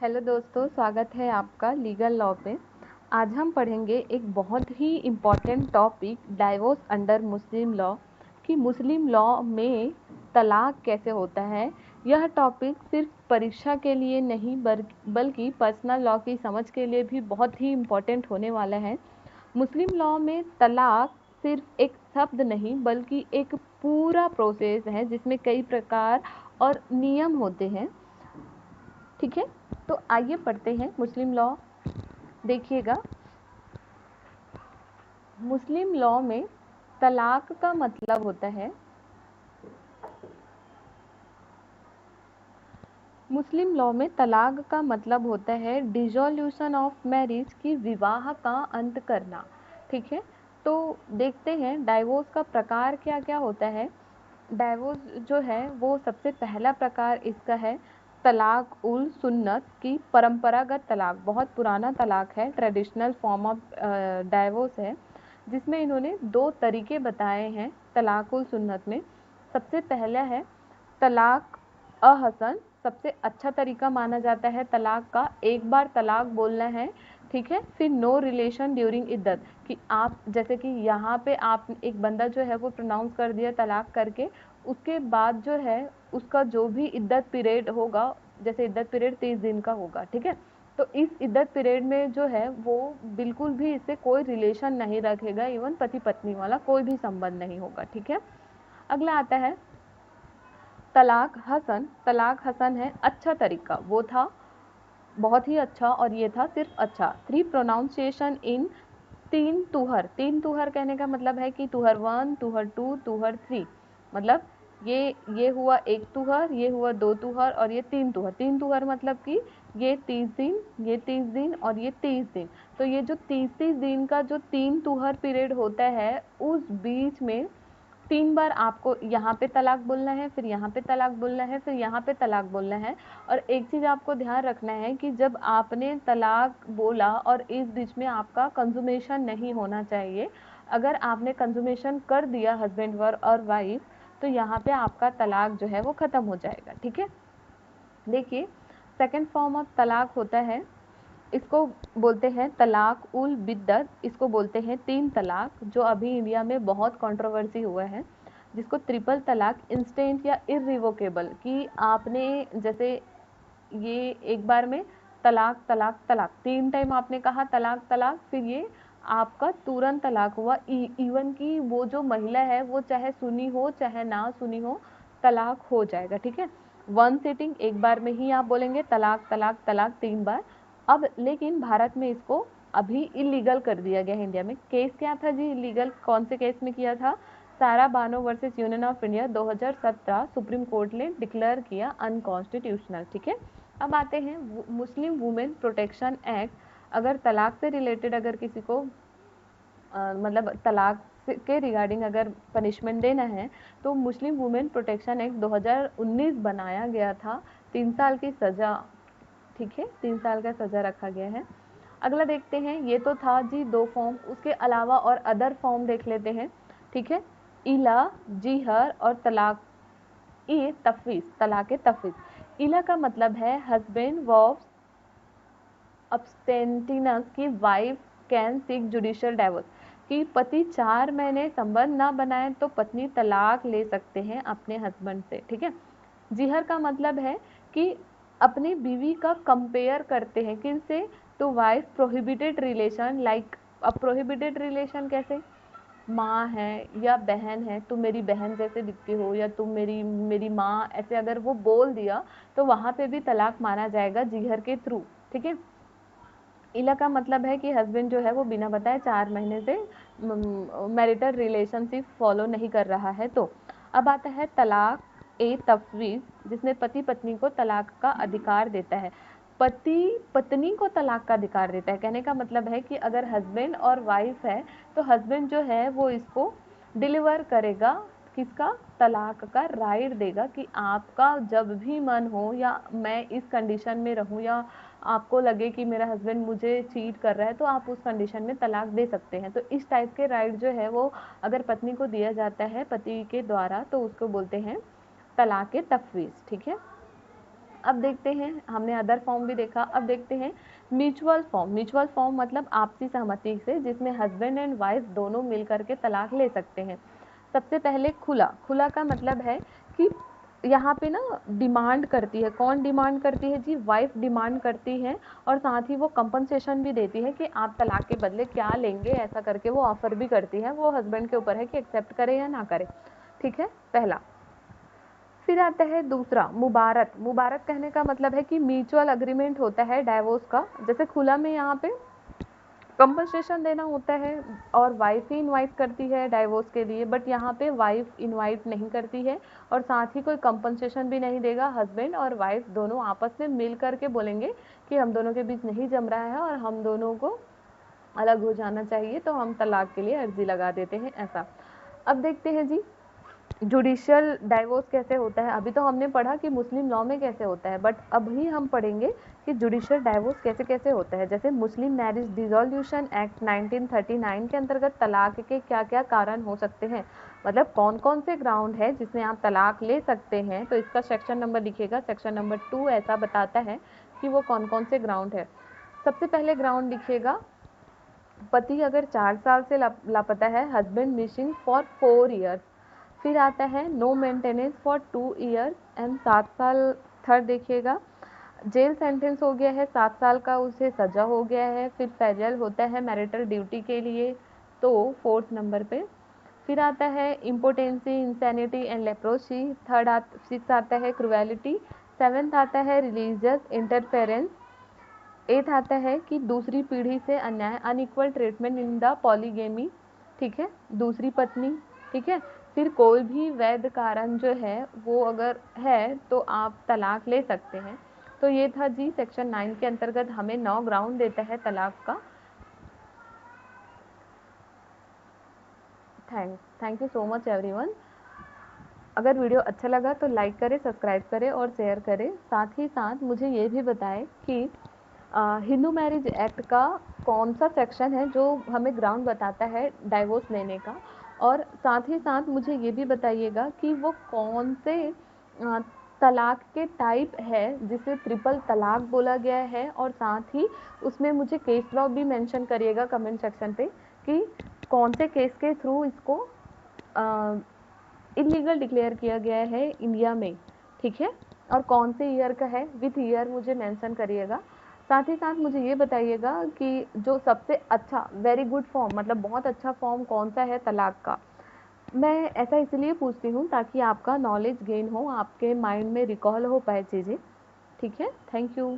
Hello दोस्तों, स्वागत है आपका लीगल लॉ पे। आज हम पढ़ेंगे एक बहुत ही important topic divorce under Muslim law कि मुस्लिम लॉ में तलाक कैसे होता है। यह टॉपिक सिर्फ परीक्षा के लिए नहीं बल्कि पर्सनल लॉ की समझ के लिए भी बहुत ही इम्पॉर्टेंट होने वाला है। मुस्लिम लॉ में तलाक सिर्फ एक शब्द नहीं बल्कि एक पूरा प्रोसेस है जिसमें कई प्रकार और नियम होते हैं। ठीक है, तो आइए पढ़ते हैं मुस्लिम लॉ। देखिएगा, मुस्लिम लॉ में तलाक का मतलब होता है मुस्लिम लॉ में तलाक का मतलब होता है डिसॉल्यूशन ऑफ मैरिज की विवाह का अंत करना। ठीक है, तो देखते हैं डाइवोर्स का प्रकार क्या क्या होता है। डाइवोर्स जो है वो सबसे पहला प्रकार इसका है तलाक उल सुन्नत की परंपरागत तलाक। बहुत पुराना तलाक है, ट्रेडिशनल फॉर्म ऑफ डाइवोर्स है, जिसमें इन्होंने दो तरीके बताए हैं तलाक उल सुन्नत में। सबसे पहला है तलाक अहसन, सबसे अच्छा तरीका माना जाता है तलाक का। एक बार तलाक बोलना है, ठीक है, फिर नो रिलेशन ड्यूरिंग इद्दत, कि आप जैसे कि यहाँ पे आप एक बंदा जो है वो प्रोनाउंस कर दिया तलाक करके, उसके बाद जो है उसका जो भी इद्दत पीरियड होगा, जैसे इद्दत पीरियड 30 दिन का होगा, ठीक है, तो इस इद्दत पीरियड में जो है वो बिल्कुल भी इससे कोई रिलेशन नहीं रखेगा, इवन पति पत्नी वाला कोई भी संबंध नहीं होगा। ठीक है, अगला आता है तलाक हसन। तलाक हसन है अच्छा तरीका, वो था बहुत ही अच्छा और ये था सिर्फ अच्छा। 3 प्रोनाउंसिएशन इन 3 तुहर। 3 तुहर कहने का मतलब है कि तुहर 1, तुहर 2, तुहर 3, मतलब ये हुआ एक तुहर, ये हुआ 2 तुहर और ये 3 तुहर। 3 तुहर मतलब कि ये 30 दिन, ये 30 दिन और ये 30 दिन। तो ये जो 30 दिन का जो 3 तुहर पीरियड होता है, उस बीच में 3 बार आपको यहाँ पे तलाक बोलना है, फिर यहाँ पे तलाक बोलना है, फिर यहाँ पे तलाक बोलना है। और एक चीज़ आपको ध्यान रखना है कि जब आपने तलाक बोला और इस बीच में आपका कंजुमेशन नहीं होना चाहिए। अगर आपने कंजुमेशन कर दिया हस्बैंड और वाइफ, तो यहाँ पे आपका तलाक जो है वो ख़त्म हो जाएगा। ठीक है, देखिए सेकेंड फॉर्म ऑफ तलाक होता है, इसको बोलते हैं तलाक उल बिद्दत। इसको बोलते हैं 3 तलाक, जो अभी इंडिया में बहुत कंट्रोवर्सी हुआ है, जिसको ट्रिपल तलाक, इंस्टेंट या इररिवोकेबल, कि आपने जैसे ये एक बार में तलाक तलाक तलाक 3 टाइम आपने कहा तलाक तलाक, फिर ये आपका तुरंत तलाक हुआ। इवन की वो जो महिला है वो चाहे सुनी हो चाहे ना सुनी हो, तलाक हो जाएगा। ठीक है, 1 सिटिंग, एक बार में ही आप बोलेंगे तलाक तलाक तलाक 3 बार। अब लेकिन भारत में इसको अभी इलीगल कर दिया गया है। इंडिया में केस क्या था जी इलीगल, कौन से केस में किया था? सारा Bano versus union of India 2017 supreme court ने डिक्लेयर किया अनकॉन्स्टिट्यूशनल। ठीक है, अब आते हैं मुस्लिम वुमेन प्रोटेक्शन एक्ट। अगर तलाक से रिलेटेड अगर किसी को मतलब तलाक के रिगार्डिंग अगर पनिशमेंट देना है, तो मुस्लिम वुमेन प्रोटेक्शन एक्ट 2019 बनाया गया था। 3 साल की सज़ा, ठीक है, 3 साल का सज़ा रखा गया है। अगला देखते हैं, ये तो था जी 2 फॉर्म, उसके अलावा और अदर फॉर्म देख लेते हैं। ठीक है, इला, जीहर और तलाक ए तफवीज़, तलाक तफवीज़। इला का मतलब है हस्बैंड वाइफ अब्स्टेंटिनस की wife can seek judicial divorce, कि पति 4 महीने संबंध ना बनाए तो पत्नी तलाक ले सकते हैं अपने हस्बैंड से। ठीक है, जिहर का मतलब है कि अपनी बीवी का कंपेयर करते हैं किनसे, तो वाइफ प्रोहिबिटेड रिलेशन, लाइक अब प्रोहिबिटेड रिलेशन कैसे, माँ है या बहन है, तुम मेरी बहन जैसे दिखती हो, या तुम मेरी मेरी माँ, ऐसे अगर वो बोल दिया तो वहाँ पे भी तलाक माना जाएगा जिहर के थ्रू। ठीक है, इला का मतलब है कि हस्बैंड जो है वो बिना बताए 4 महीने से मैरिटल रिलेशनशिप फॉलो नहीं कर रहा है। तो अब आता है तलाक ए तफवीज़, जिसमें पति पत्नी को तलाक का अधिकार देता है। पति पत्नी को तलाक का अधिकार देता है, कहने का मतलब है कि अगर हस्बैंड और वाइफ है तो हस्बैंड जो है वो इसको डिलीवर करेगा, किसका, तलाक का राइट देगा, कि आपका जब भी मन हो या मैं इस कंडीशन में रहूं, या आपको लगे कि मेरा हस्बैंड मुझे चीट कर रहा है, तो आप उस कंडीशन में तलाक दे सकते हैं। तो इस टाइप के राइट जो है वो अगर पत्नी को दिया जाता है पति के द्वारा, तो उसको बोलते हैं तलाक तफवीज़। ठीक है, अब देखते हैं, हमने अदर फॉर्म भी देखा, अब देखते हैं म्यूचुअल फॉर्म। म्यूचुअल फॉर्म मतलब आपसी सहमति से, जिसमें हस्बैंड एंड वाइफ दोनों मिल करके तलाक ले सकते हैं। सबसे पहले खुला। खुला का मतलब है कि यहाँ पे ना डिमांड करती है, कौन डिमांड करती है जी, वाइफ डिमांड करती है, और साथ ही वो कंपनसेशन भी देती है कि आप तलाक के बदले क्या लेंगे, ऐसा करके वो ऑफर भी करती है। वो हस्बैंड के ऊपर है कि एक्सेप्ट करे या ना करे, ठीक है, पहला। फिर आता है दूसरा, मुबारत। मुबारत कहने का मतलब है कि म्यूचुअल अग्रीमेंट होता है डाइवोर्स का। जैसे खुला में यहाँ पे कंपनसेशन देना होता है और वाइफ ही इनवाइट करती है डाइवोर्स के लिए, बट यहाँ पे वाइफ इनवाइट नहीं करती है और साथ ही कोई कंपनसेशन भी नहीं देगा। हस्बैंड और वाइफ दोनों आपस में मिल करके बोलेंगे कि हम दोनों के बीच नहीं जम रहा है और हम दोनों को अलग हो जाना चाहिए, तो हम तलाक के लिए अर्जी लगा देते हैं, ऐसा। अब देखते हैं जी जुडिशियल डाइवोर्स कैसे होता है। अभी तो हमने पढ़ा कि मुस्लिम लॉ में कैसे होता है, बट अभी हम पढ़ेंगे कि जुडिशियल डाइवोर्स कैसे कैसे होता है। जैसे मुस्लिम मैरिज डिसोल्यूशन एक्ट 1939 के अंतर्गत तलाक के क्या क्या कारण हो सकते हैं, मतलब कौन कौन से ग्राउंड है जिसमें आप तलाक ले सकते हैं, तो इसका सेक्शन नंबर लिखिएगा। सेक्शन नंबर 2 ऐसा बताता है कि वो कौन कौन से ग्राउंड है। सबसे पहले ग्राउंड लिखिएगा, पति अगर 4 साल से लापता है, हस्बैंड मिसिंग फॉर 4 ईयर्स। फिर आता है no maintenance for 2 years and 7 साल। थर्ड देखिएगा, जेल सेंटेंस हो गया है, 7 साल का उसे सजा हो गया है। फिर फेजल होता है मैरिटल ड्यूटी के लिए, तो फोर्थ नंबर पे। फिर आता है impotency, insanity and leprosy. Six आता है क्रुएलिटी। सेवेंथ आता है रिलीजियस इंटरफेरेंस। एथ आता है कि दूसरी पीढ़ी से अन्याय, unequal treatment in the polygamy, ठीक है, दूसरी पत्नी, ठीक है। फिर कोई भी वैध कारण जो है वो अगर है तो आप तलाक ले सकते हैं। तो ये था जी सेक्शन 9 के अंतर्गत हमें 9 ग्राउंड देता है तलाक का। Thank you so much everyone. अगर वीडियो अच्छा लगा तो लाइक करें, सब्सक्राइब करें और शेयर करें। साथ ही साथ मुझे ये भी बताएं कि हिंदू मैरिज एक्ट का कौन सा सेक्शन है जो हमें ग्राउंड बताता है डाइवोर्स लेने का, और साथ ही साथ मुझे ये भी बताइएगा कि वो कौन से अ, तलाक के टाइप है जिसे ट्रिपल तलाक बोला गया है, और साथ ही उसमें मुझे केस लॉ भी मेंशन करिएगा कमेंट सेक्शन पे कि कौन से केस के थ्रू इसको इलीगल डिक्लेयर किया गया है इंडिया में, ठीक है, और कौन से ईयर का है, विथ ईयर मुझे मेंशन करिएगा। साथ ही साथ मुझे ये बताइएगा कि जो सबसे अच्छा वेरी गुड फॉर्म, मतलब बहुत अच्छा फॉर्म कौन सा है तलाक का। मैं ऐसा इसलिए पूछती हूँ ताकि आपका नॉलेज गेन हो, आपके माइंड में रिकॉल हो पाए चीज़ें, ठीक है। Thank you.